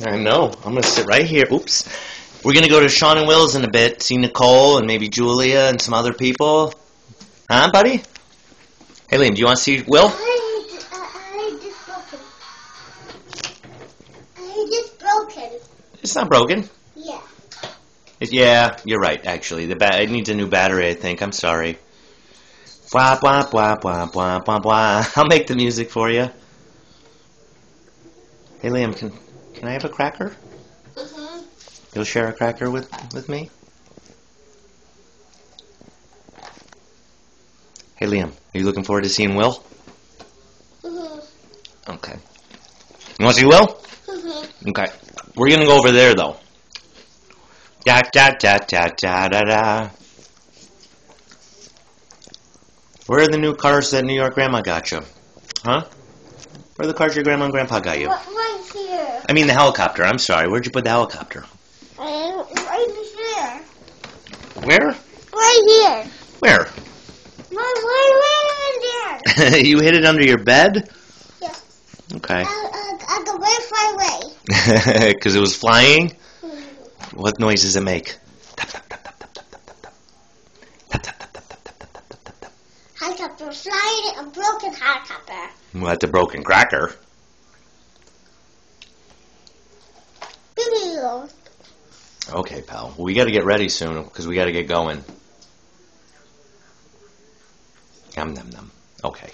I know. I'm going to sit right here. Oops. We're going to go to Sean and Will's in a bit. See Nicole and maybe Julia and some other people. Huh, buddy? Hey, Liam, do you want to see Will? I just broken. It's not broken. Yeah. Yeah, you're right, actually. It needs a new battery, I think. I'm sorry. Wah, wah, wah, wah, wah, wah, wah. I'll make the music for you. Hey, Liam, can I have a cracker? Mm-hmm. You'll share a cracker with me? Hey, Liam, are you looking forward to seeing Will? Mm-hmm. Okay. You want to see Will? Mm-hmm. Okay. We're going to go over there, though. Da, da, da, da, da, da, da. Where are the new cars that New York Grandma got you? Huh? Where are the cars your Grandma and Grandpa got you? Right here. I mean the helicopter. I'm sorry. Where'd you put the helicopter? Right here. Where? Right here. Where? Right there. You hid it under your bed? Yeah. Okay. I go very far away. Because it was flying? What noise does it make? Helicopter flying a broken helicopter. Well, that's a broken cracker. Okay, pal. Well, we got to get ready soon because we got to get going. Yum, num, num. Okay.